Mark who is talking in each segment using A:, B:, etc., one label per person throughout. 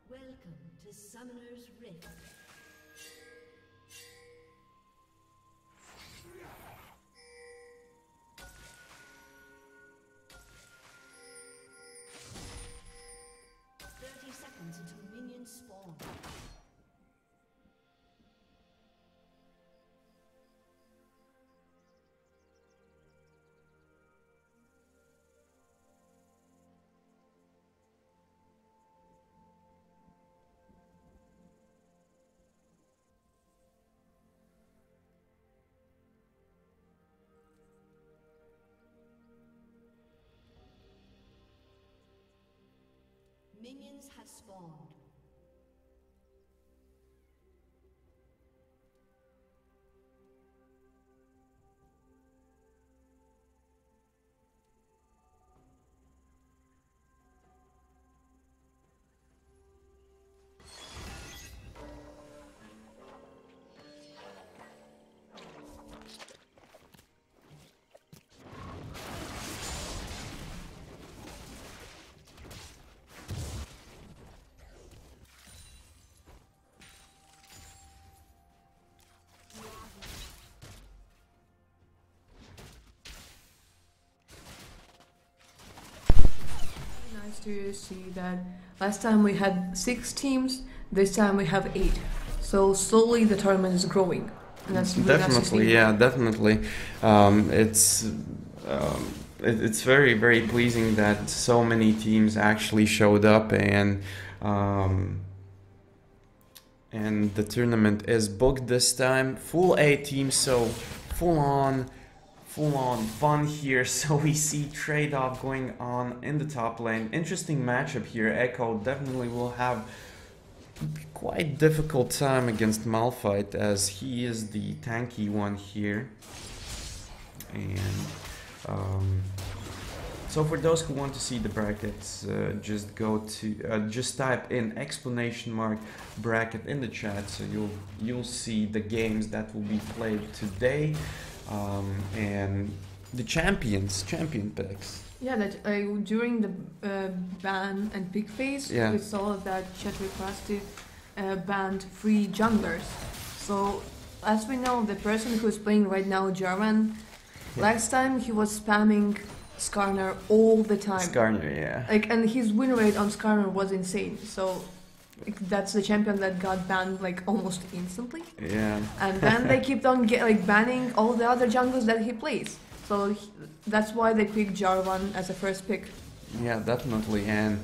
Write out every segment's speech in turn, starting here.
A: Welcome to Summoner's Rift. Until minions spawn. Minions have spawned.
B: To see that last time we had 6 teams, this time we have 8. So slowly the tournament is growing. And that's really
C: definitely, yeah, definitely. It's very, very pleasing that so many teams actually showed up, and the tournament is booked this time. Full 8 teams, so full on fun here. So we see trade-off going on in the top lane. Interesting matchup here. Echo definitely will have quite difficult time against Malphite, as he is the tanky one here. And so for those who want to see the brackets, just go to just type in !bracket in the chat, so you'll see the games that will be played today. And the champion picks.
B: Yeah, that during the ban and pick phase,
C: yeah,
B: we saw that Četri Krasti banned 3 junglers. So, as we know, the person who's playing right now, Jarvan, last time he was spamming Skarner all the time.
C: Skarner, yeah.
B: And his win rate on Skarner was insane. So, that's the champion that got banned almost instantly.
C: Yeah.
B: And then they kept on banning all the other jungles that he plays. So that's why they picked Jarvan as a first pick.
C: Yeah, definitely. And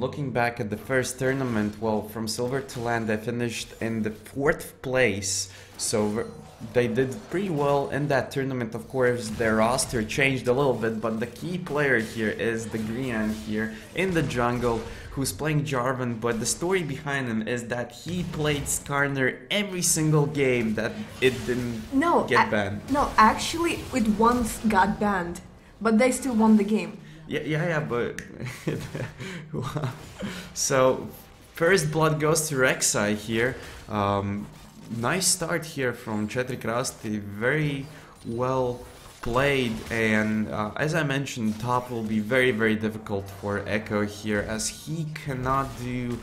C: looking back at the first tournament, well, FromSilver2LAN, they finished in the 4th place. So they did pretty well in that tournament. Of course, their roster changed a little bit, but the key player here is the Grian here in the jungle, who's playing Jarvan, but the story behind him is that he played Skarner every single game that it didn't get banned.
B: No, actually it once got banned, but they still won the game.
C: Yeah, but... So, first blood goes to Rek'Sai here. Nice start here from Četri Krasti, very well played, and as I mentioned, top will be very, very difficult for Echo here, as he cannot do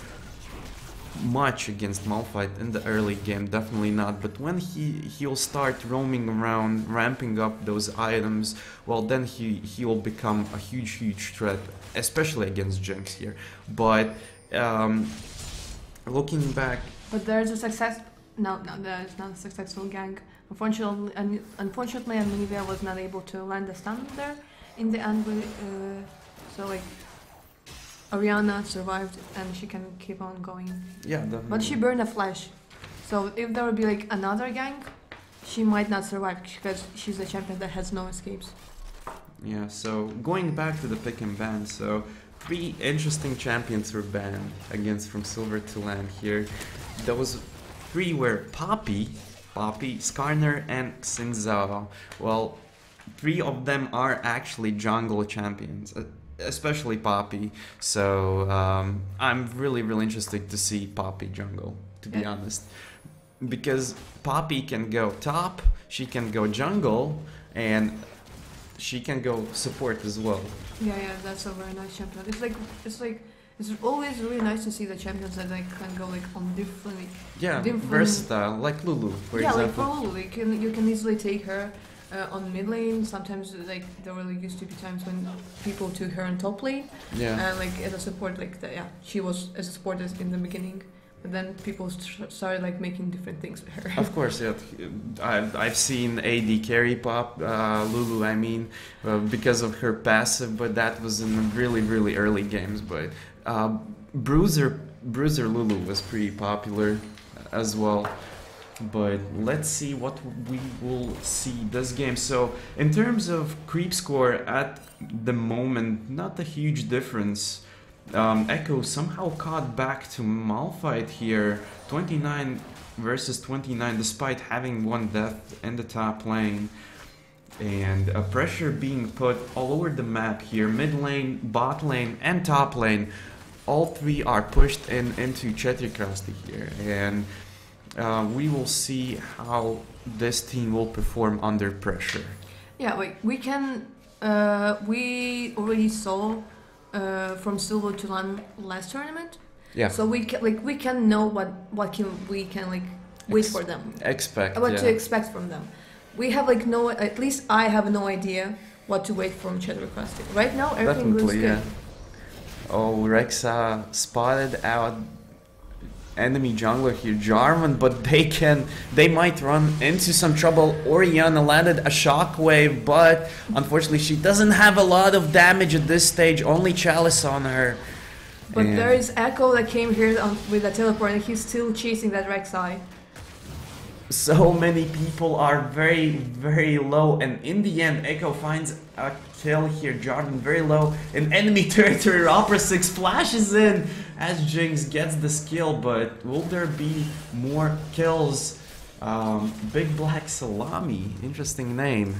C: much against Malphite in the early game, definitely not. But when he'll start roaming around, ramping up those items, well, then he will become a huge threat, especially against Jinx here. But looking back,
B: but there's a success. No, there's not a successful gank. Unfortunately, Anivia was not able to land a stun there in the end. So Orianna survived and she can keep on going.
C: Yeah, definitely.
B: But she burned a flash. So if there would be another gank, she might not survive because she's a champion that has no escapes.
C: Yeah, so going back to the pick and ban, so 3 interesting champions were banned against FromSilver2LAN here. Those 3 were Poppy, Skarner, and Xin. Well, 3 of them are actually jungle champions, especially Poppy. So I'm really interested to see Poppy jungle, to be honest, because Poppy can go top, she can go jungle, and she can go support as well.
B: Yeah, that's a very nice champion. It's like It's always really nice to see the champions that like can go like on different.
C: Versatile, like Lulu, for example.
B: Like for Lulu, you can easily take her on mid lane. Sometimes like there really used to be times when people took her on top lane.
C: Yeah.
B: And like as a support, like she was as a support in the beginning. But then people started like making different things with her.
C: Of course, yeah. I've seen AD carry pop Lulu. I mean, because of her passive, but that was in really early games. But Bruiser Lulu was pretty popular as well. But let's see what we will see this game. So in terms of creep score at the moment, not a huge difference. Echo somehow caught back to Malphite here, 29 versus 29, despite having one death in the top lane. And pressure being put all over the map here, mid lane, bot lane, and top lane. All three are pushed into Četri Krasti here. And we will see how this team will perform under pressure.
B: Yeah, we already saw FromSilver2LAN last tournament.
C: Yeah.
B: So we can know what we can like wait for them.
C: Expect.
B: What to expect from them. We have like at least I have no idea what to wait from Četri Krasti. Right now everything looks good.
C: Yeah. Oh, Rexa spotted out enemy jungler here, Jarvan, but they might run into some trouble. Orianna landed a shockwave, but unfortunately she doesn't have a lot of damage at this stage, only Chalice on her.
B: But there is Echo that came here with a teleport and he's still chasing that Rek'Sai.
C: So many people are very low, and in the end Echo finds a kill here. Jarvan very low in enemy territory. Opera 6 flashes in as Jinx gets the skill, but will there be more kills? Big Black Salami, interesting name.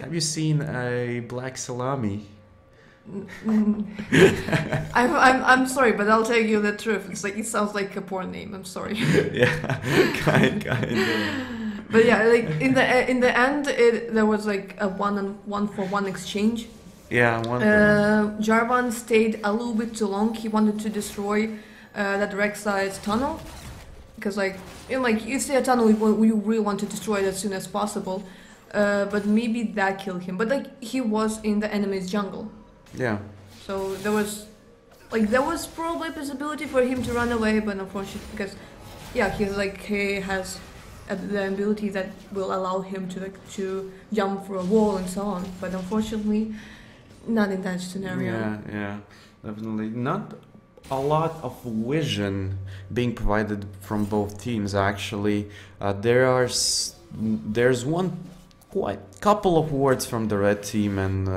C: Have you seen a Black Salami?
B: I'm sorry, but I'll tell you the truth. It's like it sounds like a porn name. I'm sorry.
C: Yeah, kind of.
B: But yeah, like in the end, there was like a 1-for-1 exchange.
C: Yeah,
B: Jarvan stayed a little bit too long. He wanted to destroy that Rek'Sai's tunnel, because like you see a tunnel, you really want to destroy it as soon as possible. But maybe that killed him. But like he was in the enemy's jungle.
C: Yeah.
B: So there was probably possibility for him to run away, but unfortunately, because he has the ability that will allow him to jump for a wall and so on. But unfortunately, not in that scenario.
C: Yeah, definitely not a lot of vision being provided from both teams. Actually, there's one quite couple of wards from the red team and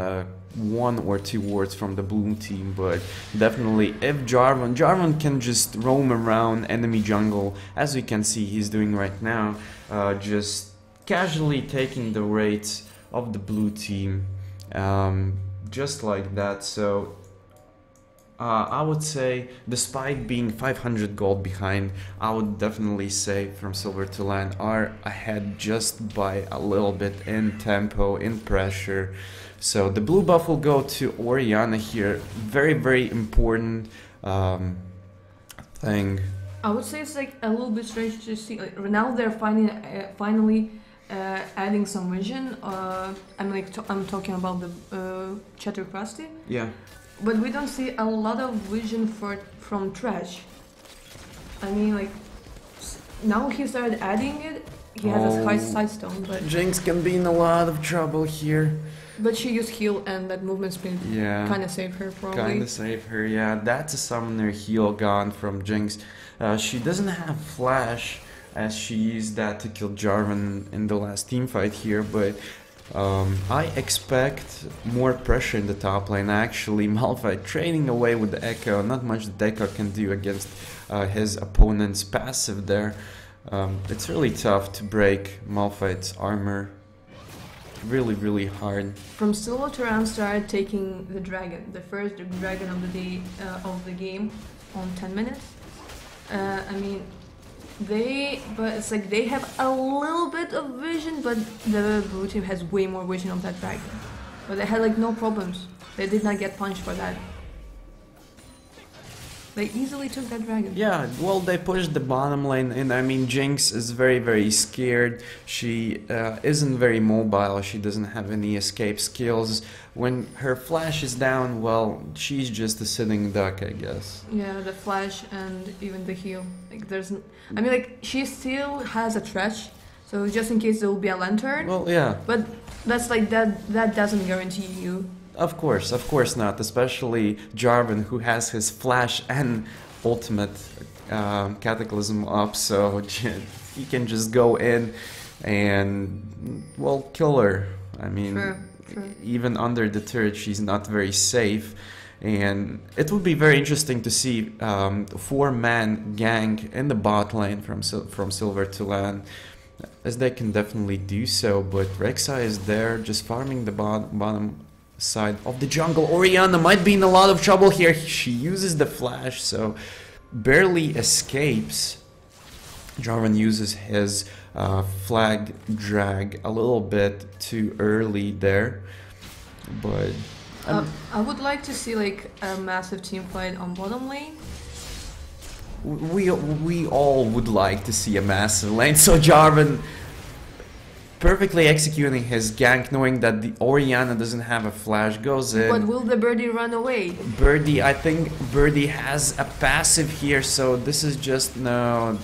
C: 1 or 2 wards from the blue team, but definitely if Jarvan can just roam around enemy jungle, as we can see he's doing right now, just casually taking the rates of the blue team, just like that. So I would say, despite being 500 gold behind, I would definitely say FromSilver2LAN are ahead just by a little bit in tempo, in pressure. So the blue buff will go to Orianna here. Very important thing.
B: I would say it's like a little bit strange to see. Like, now they're finally adding some vision. I'm talking about the Četri Krasti.
C: Yeah.
B: But we don't see a lot of vision from Trash. I mean, like now he started adding it. He has a high side stone, but
C: Jinx can be in a lot of trouble here.
B: But she used heal and that movement speed kind of saved her probably.
C: Kind of saved her, yeah. That's a summoner heal gone from Jinx. She doesn't have flash, as she used that to kill Jarvan in the last team fight here, but I expect more pressure in the top lane. Actually, Malphite trading away with the Echo. Not much the Echo can do against his opponent's passive there. It's really tough to break Malphite's armor. Really hard.
B: FromSilver2LAN started taking the dragon, the first dragon of the day of the game, on 10 minutes. I mean, but it's like they have a little bit of vision, but the blue team has way more vision of that dragon. But they had like no problems. They did not get punished for that. They easily took that dragon.
C: Yeah, well, they pushed the bottom lane, and I mean, Jinx is very, very scared. She isn't very mobile. She doesn't have any escape skills. When her flash is down, well, she's just a sitting duck, I guess.
B: Yeah, the flash and even the heal. Like, I mean, like, she still has a trash, so just in case there will be a lantern.
C: Well, yeah.
B: But that's like that doesn't guarantee you.
C: Of course not. Especially Jarvan, who has his flash and ultimate cataclysm up, so he can just go in and, well, kill her. I mean,
B: True.
C: even under the turret, she's not very safe. And it would be very interesting to see 4-man gank in the bot lane from Silver2LAN, as they can definitely do so. But Rek'Sai is there, just farming the bottom side of the jungle. Orianna might be in a lot of trouble here. She uses the flash, so barely escapes. Jarvan uses his flag drag a little bit too early there, but
B: I would like to see like a massive team fight on bottom lane.
C: we all would like to see a massive lane. So Jarvan perfectly executing his gank, knowing that the Orianna doesn't have a flash, goes in.
B: But will the birdie run away?
C: Birdie, I think Birdie has a passive here, so this is just no.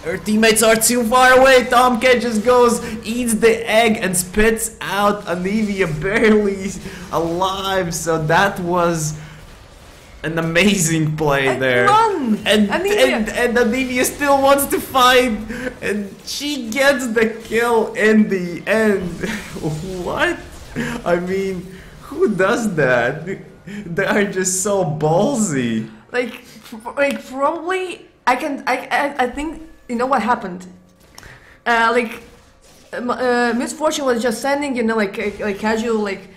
C: Her teammates are too far away. Tomcat just goes, eats the egg, and spits out Anivia barely alive. So that was an amazing play there.
B: Run!
C: And Anivia still wants to fight, and she gets the kill in the end. What? I mean, who does that? They are just so ballsy.
B: Like probably I think. You know what happened? Miss Fortune was just standing, you know, like casual, like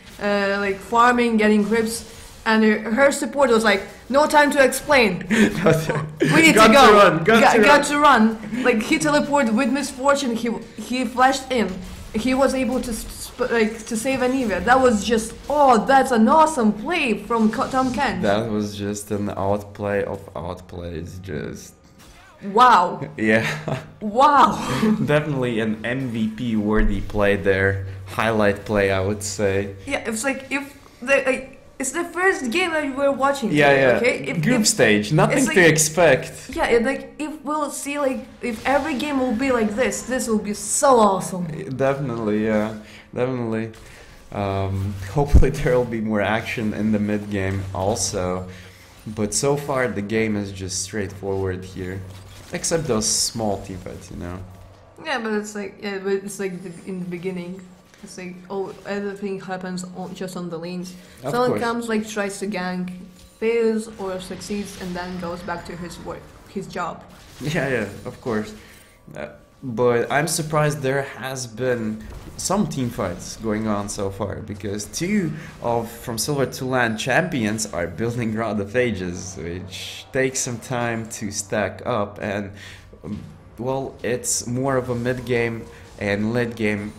B: farming, getting grips, and her support was like, no time to explain. We need to go. Got to run. Like he teleported with Miss Fortune. He flashed in. He was able to to save Anivia. That was just that's an awesome play from Tom Kent.
C: That was just an outplay of outplays. Just.
B: Wow.
C: Yeah.
B: Wow.
C: Definitely an MVP worthy play there. Highlight play, I would say.
B: Yeah, it's like it's the first game that we're watching.
C: Yeah,
B: today,
C: yeah.
B: Okay?
C: Group stage, nothing to expect.
B: Yeah, if we'll see if every game will be like this will be so awesome.
C: Definitely, yeah. Definitely. Hopefully there will be more action in the mid game also. But so far the game is just straightforward here. Except those small team fights, you know.
B: Yeah, but it's like in the beginning, it's like everything happens just on the lanes. Someone comes tries to gank, fails or succeeds, and then goes back to his job.
C: Yeah, of course. But I'm surprised there has been some team fights going on so far, because two of FromSilver2LAN champions are building Rod of Ages, which takes some time to stack up, and well, it's more of a mid-game and late-game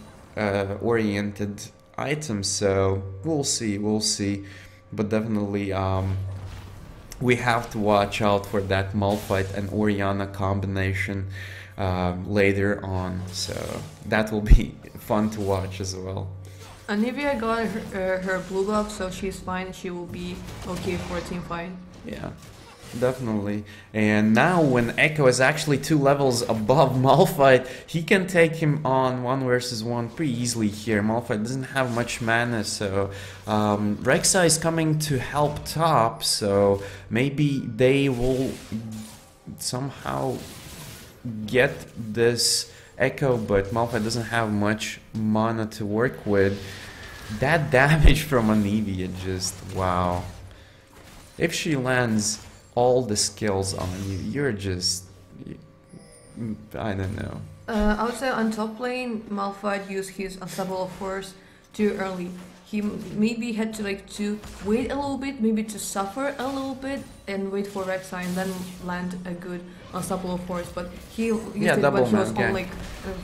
C: oriented item, so we'll see. But definitely we have to watch out for that Malphite and Orianna combination later on, so that will be fun to watch as well.
B: Anivia got her blue buff, so she's fine. She will be okay for a team fight.
C: Yeah, definitely. And now when Echo is actually 2 levels above Malphite, he can take him on 1 versus 1 pretty easily here. Malphite doesn't have much mana, so Rek'Sai is coming to help top, so maybe they will somehow get this Echo, but Malphite doesn't have much mana to work with. That damage from Anivia, just wow. If she lands all the skills on you, you're just, I don't know.
B: I would say on top lane, Malphite used his Unstoppable Force too early. He maybe had to wait a little bit, maybe to suffer a little bit and wait for Rek'Sai and then land a good Unstoppable Force. But he used it when he was on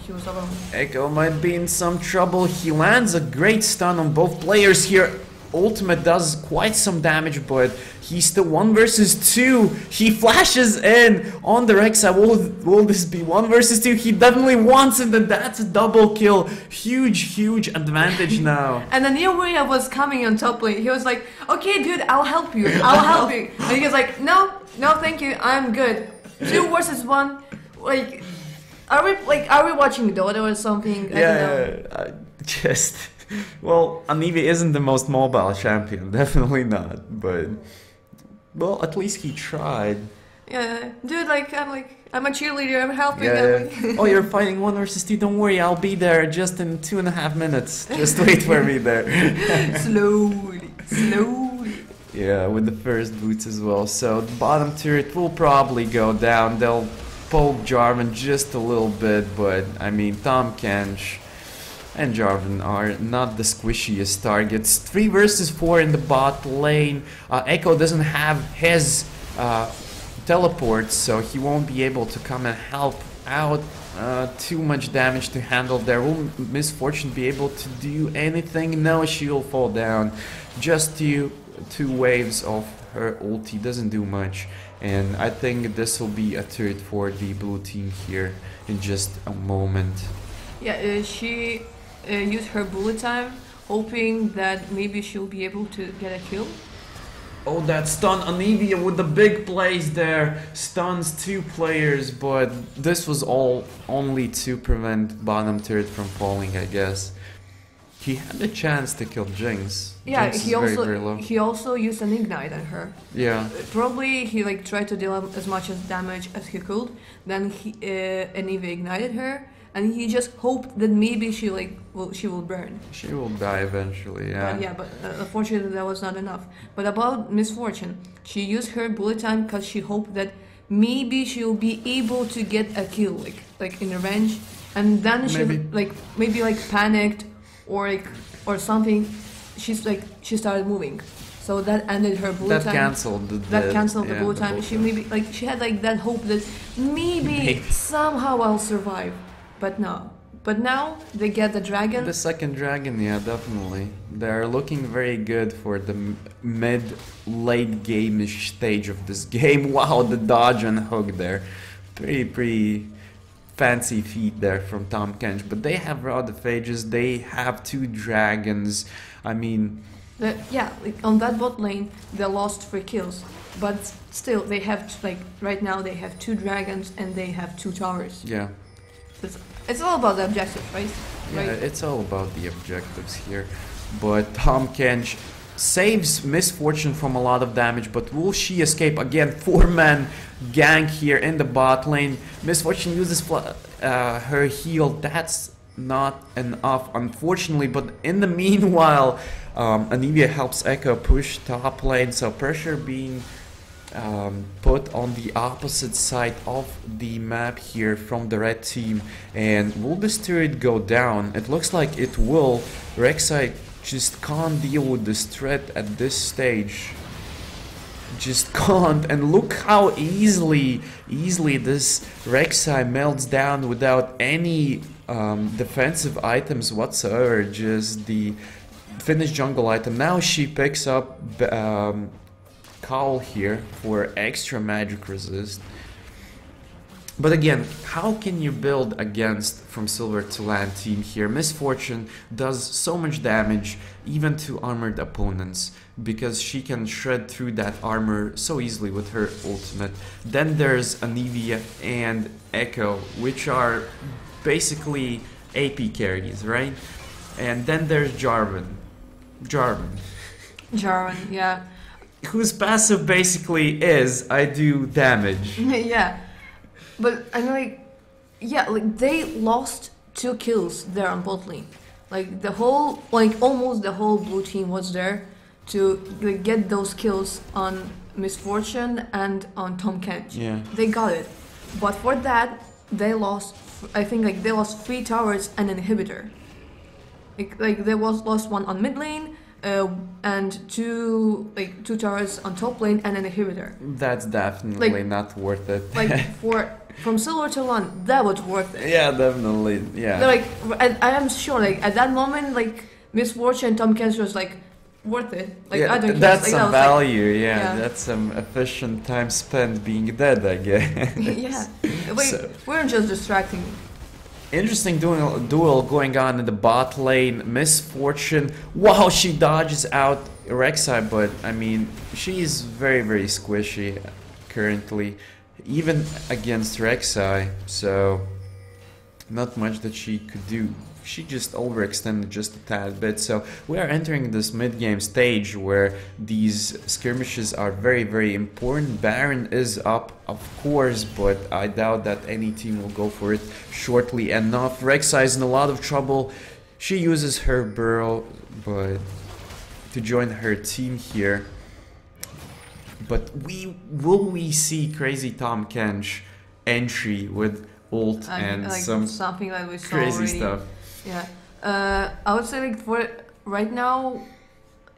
B: he was alone.
C: Echo might be in some trouble. He lands a great stun on both players here. ultimate does quite some damage, but he's still 1 versus 2. He flashes in on the Rek'Sai. Will this be 1 versus 2? He definitely wants it, and that's a double kill. Huge advantage now.
B: And then Nioria was coming on top lane. He was like, okay, dude, I'll help you. I'll help you. And he was like, no, thank you. I'm good. 2 versus 1. Like, are we watching Dota or something? I don't know.
C: Well, Anivia isn't the most mobile champion, definitely not. But well, at least he tried.
B: Yeah, dude, I'm a cheerleader. I'm helping.
C: Yeah. Oh, you're fighting 1 versus 2. Don't worry, I'll be there just in 2.5 minutes. Just wait for me there.
B: slowly.
C: Yeah, with the first boots as well. So the bottom turret will probably go down. They'll poke Jarvan just a little bit, but I mean, Tahm Kench and Jarvan are not the squishiest targets. 3 versus 4 in the bot lane. Echo doesn't have his teleport, so he won't be able to come and help out. Too much damage to handle there. Will Miss Fortune be able to do anything? No, she will fall down. Just two waves of her ulti doesn't do much. And I think this will be a turret for the blue team here in just a moment.
B: Yeah, she used her bullet time, hoping that maybe she'll be able to get a kill.
C: Oh, that stun Anivia with the big plays there. Stuns 2 players, but this was all only to prevent bottom turret from falling, I guess. He had a chance to kill Jinx.
B: Yeah,
C: Jinx
B: he also used an ignite on her.
C: Yeah.
B: Probably he tried to deal as much damage as he could. Then Anivia ignited her, and he just hoped that maybe she will burn.
C: She will die eventually. Yeah.
B: But unfortunately that was not enough. But about Miss Fortune, she used her bullet time because she hoped that maybe she'll be able to get a kill, like in revenge, and then maybe panicked or something. She started moving, so that ended her bullet time. That canceled the bullet time. She she had that hope that maybe somehow I'll survive, but no. But now they get the dragon.
C: The second dragon, yeah, definitely. They're looking very good for the mid-late game-ish stage of this game. Wow, the dodge and hook there. Pretty fancy feat there from Tahm Kench. But they have Rod of Ages, they have 2 dragons. I mean...
B: on that bot lane, they lost 3 kills. But still, they have, right now they have 2 dragons and they have 2 towers.
C: Yeah.
B: It's all about the objectives, right?
C: Yeah, it's all about the objectives here. But Tahm Kench saves Miss Fortune from a lot of damage, but will she escape? Again, 4-man gank here in the bot lane. Miss Fortune uses her heal. That's not enough, unfortunately, but in the meanwhile, Anivia helps Echo push top lane, so pressure being put on the opposite side of the map here from the red team. And will this turret go down? It looks like it will. Rek'Sai just can't deal with this threat at this stage. Just can't. And look how easily this Rek'Sai melts down without any defensive items whatsoever. Just the finished jungle item. Now she picks up Cowl here for extra magic resist. But again, how can you build against FromSilver2LAN team here? Miss Fortune does so much damage even to armored opponents because she can shred through that armor so easily with her ultimate. Then there's Anivia and Echo, which are basically AP carries, right? And then there's Jarvan,
B: yeah.
C: Whose passive basically is, I do damage.
B: Yeah. But I mean, they lost 2 kills there on bot lane. Almost the whole blue team was there to get those kills on Miss Fortune and on Tahm Kench.
C: Yeah.
B: They got it. But for that, they lost, I think they lost 3 towers and an inhibitor. They lost 1 on mid lane, and 2 towers on top lane and an inhibitor.
C: That's definitely not worth it.
B: For FromSilver2LAN, that was worth it.
C: Yeah, definitely. Yeah.
B: I am sure at that moment Miss Fortune and Tahm Kench was worth it. Like
C: Yeah,
B: I don't care.
C: that's
B: Like,
C: some
B: that was,
C: value. Yeah,
B: yeah.
C: that's some efficient time spent being dead, I guess.
B: yeah. Wait,
C: So-
B: we're just distracting.
C: Interesting duel going on in the bot lane. Misfortune. Wow, she dodges out Rek'Sai, but I mean, she's very, very squishy currently, even against Rek'Sai. So, not much that she could do. She just overextended just a tad bit. So we are entering this mid-game stage where these skirmishes are very, very important. Baron is up, of course, but I doubt that any team will go for it shortly enough. Rek'Sai is in a lot of trouble. She uses her burrow, but to join her team here. But will we see Crazy Tom Kench entry with ult and
B: like
C: some
B: something that we saw
C: crazy
B: already.
C: stuff?
B: Yeah. I would say like for right now,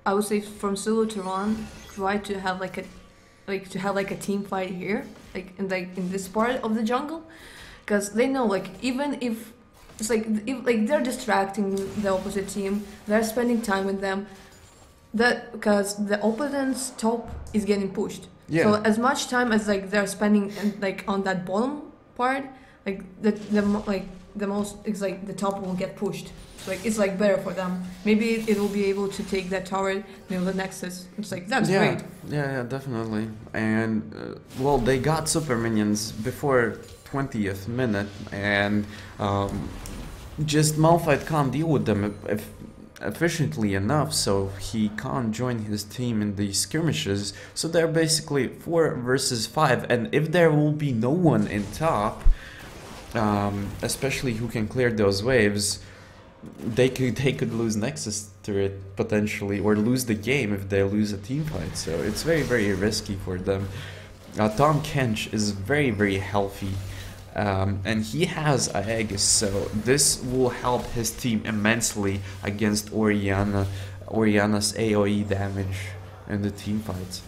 B: I would say from FromSilver2LAN try to have like a team fight here, like in this part of the jungle, because they know like even if it's like if like they're distracting the opposite team, they're spending time with them. That because the opponent's top is getting pushed.
C: Yeah.
B: So as much time as like they're spending like on that bottom part, like the most it's like the top will get pushed. So like it's like better for them. Maybe it will be able to take that tower near the Nexus. It's like that's great.
C: Yeah, definitely. And well, they got super minions before 20th minute, and just Malphite can't deal with them efficiently enough, so he can't join his team in these skirmishes. So they're basically 4 versus 5, and if there will be no one in top, especially who can clear those waves, they could lose Nexus to it potentially, or lose the game if they lose a team fight. So it's very, very risky for them. Tom Kench is very, very healthy, and he has Aegis, so this will help his team immensely against Orianna's AoE damage in the team fights.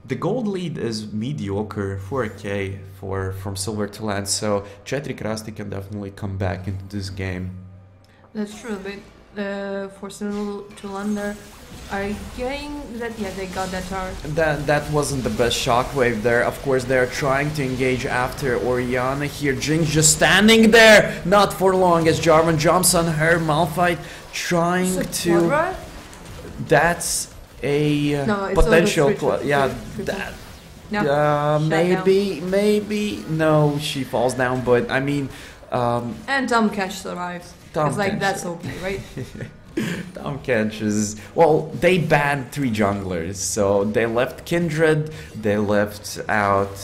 C: The gold lead is mediocre, 4k for FromSilver2LAN, so Četri Krasti can definitely come back into this game.
B: That's true, but for FromSilver2LAN there are getting that, yeah, they got that tower.
C: That wasn't the best shockwave there. Of course, they're trying to engage after Orianna here. Jinx just standing there, not for long, as Jarvan jumps on her. Malphite trying to...
B: Quadra?
C: That's a
B: No, it's
C: potential...
B: over
C: yeah,
B: triple.
C: that...
B: No, shut
C: maybe... No, she falls down, but I mean...
B: and Tom Kench survives.
C: Tom
B: It's like
C: Kench
B: that's OP, right?
C: Tom Kench is... Well, they banned 3 junglers, so they left Kindred, they left out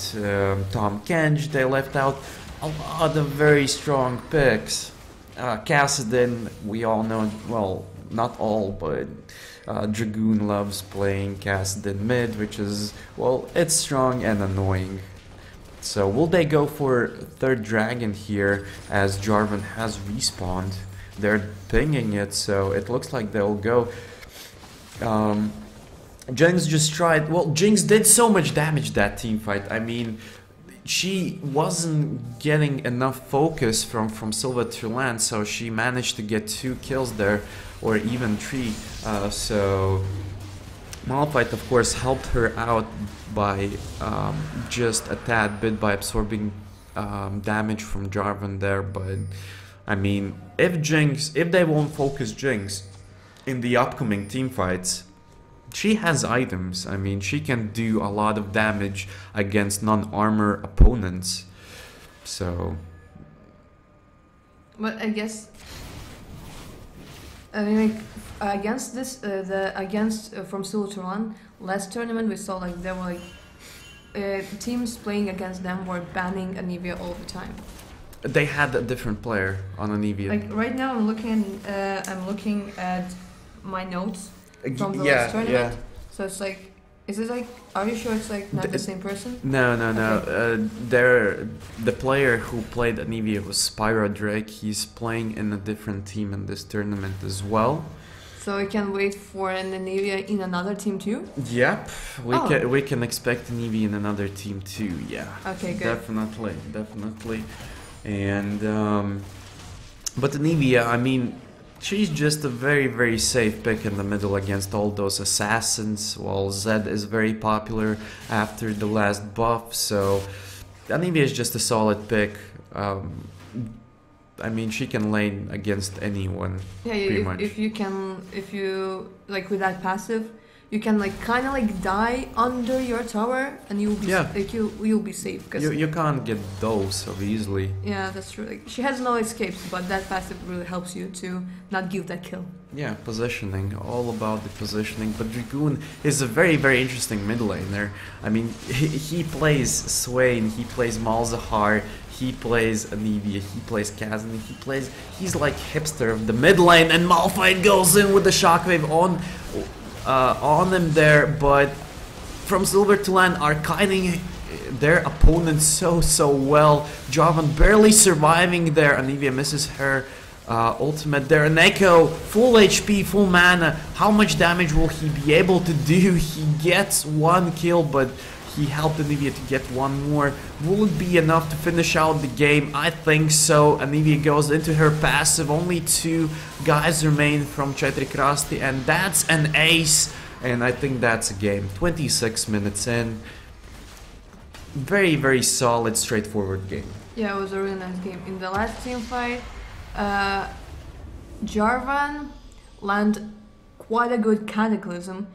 C: Tom Kench, they left out a lot of very strong picks. Kassadin, we all know, well, not all, but Dragoon loves playing Kassadin mid, which is, well, it's strong and annoying. So will they go for 3rd dragon here, as Jarvan has respawned? They're pinging it, so it looks like they'll go. Jinx just tried... Well, Jinx did so much damage that team fight. I mean, she wasn't getting enough focus from FromSilver2LAN, so she managed to get 2 kills there, or even 3. So Malphite, of course, helped her out by just a tad bit by absorbing damage from Jarvan there, but... I mean, if they won't focus Jinx in the upcoming team fights, she has items. I mean, she can do a lot of damage against non-armor opponents. So...
B: But I guess... I mean, like, against this, FromSilver2LAN, last tournament we saw like there were like teams playing against them were banning Anivia all the time.
C: They had a different player on Anivia.
B: Like right now, I'm looking at my notes from the
C: yeah,
B: last tournament.
C: yeah.
B: So it's like, is it like? Are you sure it's like not the same person?
C: No.
B: Okay.
C: The player who played Anivia was Spyro Drake. He's playing in a different team in this tournament as well.
B: So we can wait for an Anivia in another team too?
C: Yep, we can expect Anivia in another team too. Yeah.
B: Okay, good.
C: Definitely. And but Anivia, I mean, she's just a very safe pick in the middle against all those assassins, while Zed is very popular after the last buff, so Anivia is just a solid pick. I mean, she can lane against anyone.
B: Yeah,
C: pretty much.
B: if you like with that passive, you can like kind of like die under your tower, and you'll be you'll be safe. Cause
C: you can't get those so easily.
B: Yeah, that's true. Like, she has no escapes, but that passive really helps you to not give that kill.
C: Yeah, positioning, all about the positioning. But Dragoon is a very interesting mid laner. I mean, he plays Swain, he plays Malzahar, he plays Anivia, he plays Kazan, he's like hipster of the mid lane, and Malphite goes in with the shockwave on him there, but FromSilver2LAN are kiting their opponent so well. Jarvan barely surviving there. Anivia misses her ultimate there. And Echo, full HP, full mana. How much damage will he be able to do? He gets one kill, but he helped Anivia to get one more. Will it be enough to finish out the game? I think so. Anivia goes into her passive. Only 2 guys remain from Četri Krasti, and that's an ace. And I think that's a game. 26 minutes in. Very solid, straightforward game.
B: Yeah, it was a really nice game. In the last team fight, Jarvan landed quite a good Cataclysm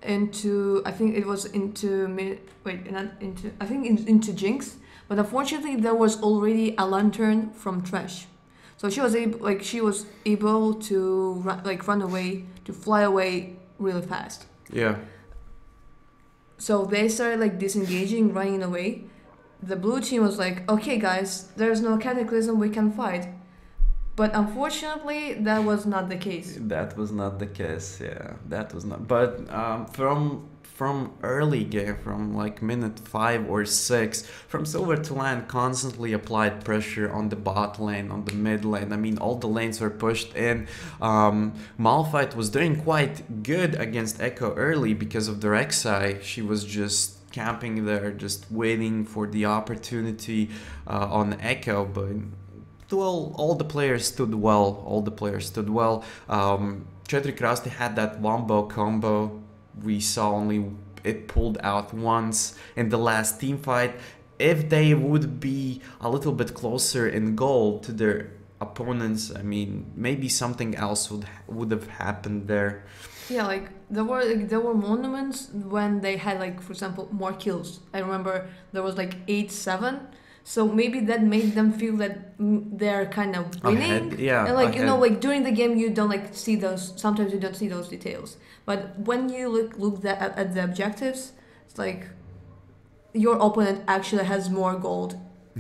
B: into, I think it was into into Jinx, but unfortunately there was already a lantern from Thresh, so she was able to run away, to fly away really fast.
C: Yeah.
B: So they started like disengaging, running away. The blue team was like, okay guys, there's no Cataclysm, we can fight. But unfortunately, that was not the case.
C: That was not the case, yeah. That was not. But from early game, from like minute 5 or 6, FromSilver2LAN constantly applied pressure on the bot lane, on the mid lane. I mean, all the lanes were pushed in. Malphite was doing quite good against Echo early because of the Rek'Sai. She was just camping there, just waiting for the opportunity on Echo, but well, all the players stood well. Četri Krasti had that wombo combo. We saw only it pulled out once in the last team fight. If they would be a little bit closer in goal to their opponents, I mean, maybe something else would have happened there.
B: Yeah, like there were moments when they had, like, for example, more kills. I remember there was like 8-7. So maybe that made them feel that they're kind of winning.
C: Ahead, yeah.
B: And like,
C: ahead.
B: you know, like during the game you don't like see those, sometimes you don't see those details. But when you look at the objectives, it's like your opponent actually has more gold.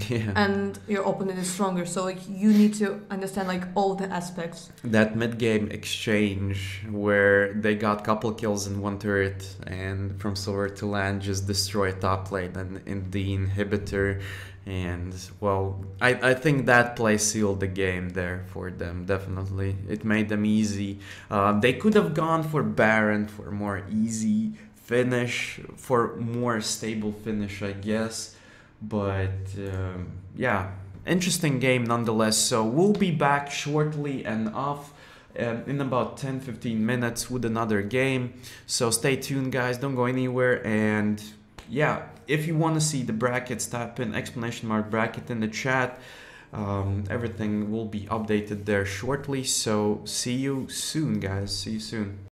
C: Yeah.
B: And your opponent is stronger, so like you need to understand like all the aspects.
C: That mid-game exchange where they got couple kills in one turret and FromSilver2LAN just destroyed top lane and in the inhibitor, and well, I think that play sealed the game there for them, definitely. It made them easy. They could have gone for Baron for a more easy finish, for more stable finish, I guess. But yeah, interesting game nonetheless. So we'll be back shortly and off in about 10-15 minutes with another game. So stay tuned, guys, don't go anywhere. And yeah, if you want to see the brackets, type in !bracket in the chat. Everything will be updated there shortly. So see you soon, guys. See you soon.